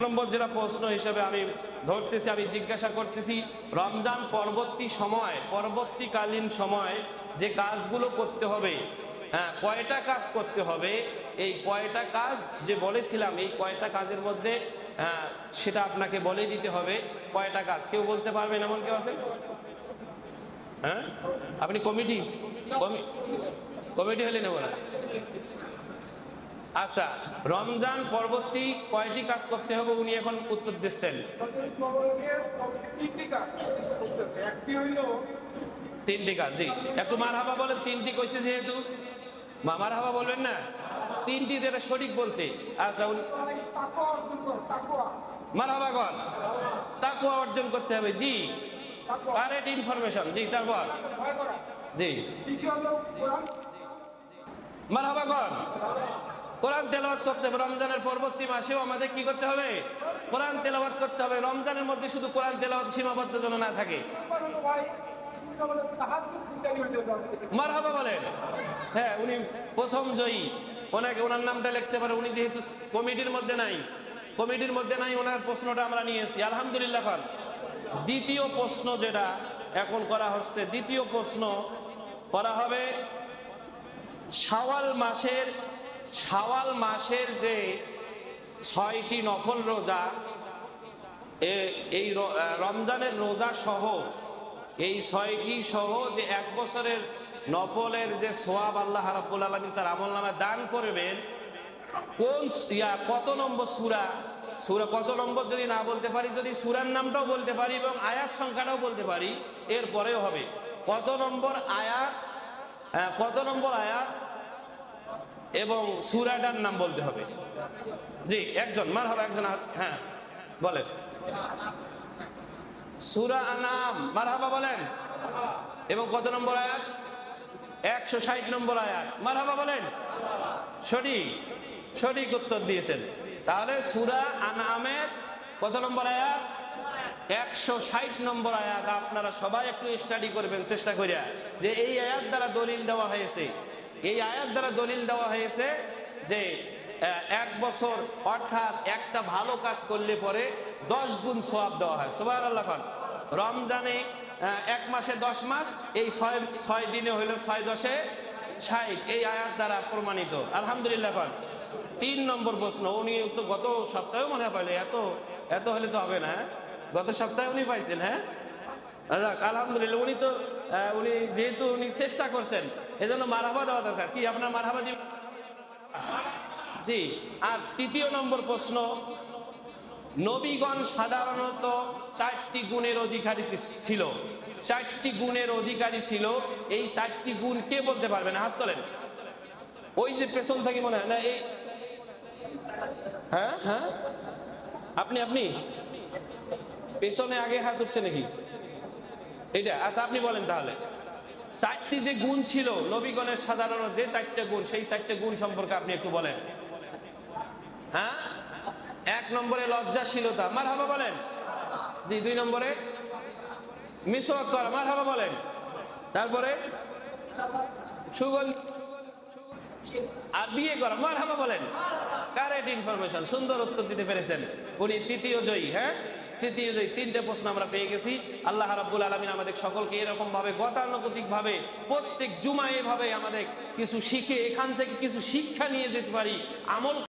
নম্বর যেটা প্রশ্ন হিসেবে আমি ধরতেছি, আমি জিজ্ঞাসা করতেছি, রমজান পরবর্তীকালীন সময় যে কাজগুলো করতে হবে, হ্যাঁ, কয়টা কাজ করতে হবে, এই কয়টা কাজ যে বলেছিলাম, এই কয়টা কাজের মধ্যে সেটা আপনাকে বলে দিতে হবে। কয়টা কাজ কেউ বলতে পারবেন? এমন কেউ আছেন? হ্যাঁ, আপনি কমিটি হলে নেব না। আচ্ছা, রমজান পরবর্তী কয়টি কাজ করতে হবে উনি এখন উত্তর দিচ্ছেন। তিনটি কাজ। জি, একটু মারহাবা বলেন। তিনটি কইছে যেহেতু মারহাবা বলবেন না, তিনটি যেটা সঠিক বলছে। আচ্ছা, মারহাবা কর। তাকওয়া অর্জন করতে হবে। জি, কারেক্ট ইনফরমেশন। জি, তারপর জি মারহাবা কর। কোরআন তেলাওয়াত করতে হবে। রমজানের পরবর্তী মাসেও আমাদের কি করতে হবে? কোরআন তেলাওয়াত করতে হবে। রমজানের মধ্যে শুধু কোরআন তেলাওয়াত সীমাবদ্ধ যেন না থাকে। মারহাবা বলেন। হ্যাঁ, উনি প্রথম জয়ী। ওনার নামটা লিখতে পারে। উনি যেহেতু কমিটির মধ্যে নাই, ওনার প্রশ্নটা আমরা নিয়েছি, আলহামদুলিল্লাহ। দ্বিতীয় প্রশ্ন যেটা এখন করা হচ্ছে, দ্বিতীয় প্রশ্ন করা হবে শাওয়াল মাসের যে 6টি নফল রোজা, এই রমজানের রোজা সহ, এই 6টি সহ যে 1 বছরের নফলের যে সওয়াব আল্লাহ রাব্বুল আলামিন তার আমলনামায় দান করবেন, কত নম্বর সূরা কত নম্বর যদি না বলতে পারি, যদি সূরার নামটাও বলতে পারি এবং আয়াত সংখ্যাটাও বলতে পারি, এরপরেও হবে। কত নম্বর আয়াত এবং সূরাটার নাম বলতে হবে। জি, একজন মারহাবা, একজন। হ্যাঁ, বলেন। সূরা আনাম, মারহাবা বলেন। এবং কত নম্বর আয়াত? 160 নম্বর আয়াত, মারহাবা বলেন। সঠিক উত্তর দিয়েছেন। তাহলে সূরা আনামের কত নম্বর আয়াত? 160 নম্বর আয়াত। আপনারা সবাই একটু স্টাডি করবেন চেষ্টা করিয়া, যে এই আয়াত দ্বারা দলিল দেওয়া হয়েছে যে 1 বছর অর্থাৎ একটা ভালো কাজ করলে পরে 10 গুণ সওয়াব দেওয়া হয়। সুবহানাল্লাহ। রমজানে 1 মাসে 10 মাস, এই 6 দিনে হইল 6 10 60, এই আয়াত দ্বারা প্রমাণিত, আলহামদুলিল্লাহ। 3 নম্বর প্রশ্ন উনি তো গত সপ্তাহেও মনে হয় পাইলে, এত হলে তো হবে না। গত সপ্তাহে উনি পাইছেন। হ্যাঁ, আলহামদুলিল্লাহ। উনি যেহেতু উনি চেষ্টা করছেন, এজন্য মারহাবা দেওয়া দরকার। কি আপনার মারহাবা দিবেন? জি। আর 3য় নম্বর প্রশ্ন, নবীগণ সাধারণত 4টি গুণের অধিকারী ছিল। 4টি গুণের অধিকারী ছিল। এই 4টি গুণ কে বলতে পারবেন? হাত তোলেন। ওই যে পেছন থেকে মনে হয় না, এই হ্যাঁ আপনি পেছনে আগে হাত উঠছে নাকি? এটা আচ্ছা, আপনি বলেন তাহলে। 4টি যে গুণ ছিল নবীগণের, সাধারণ যে 4টে গুণ, সেই 4টে গুণ সম্পর্কে আপনি একটু বলেন। হ্যাঁ, 1 নম্বরে লজ্জাশীলতা, মারহাবা বলেন। জি। 2 নম্বরে মিসওয়াক করা, মারহাবা বলেন। তারপরে সুগন্ধ আর বিয়ে করা, মারহাবা বলেন। কারেক্ট ইনফরমেশন, সুন্দর উত্তর দিতে পেরেছেন। উনি 3য় জয়ী। হ্যাঁ, 3য় জয়ী। 3টে প্রশ্ন আমরা পেয়ে গেছি। আল্লাহ রাব্বুল আলামিন আমাদের সকলকে এরকম ভাবে গতানুগতিক ভাবে প্রত্যেক জুমায় এভাবে আমাদের কিছু শিখে, এখান থেকে কিছু শিক্ষা নিয়ে যেতে পারি, আমল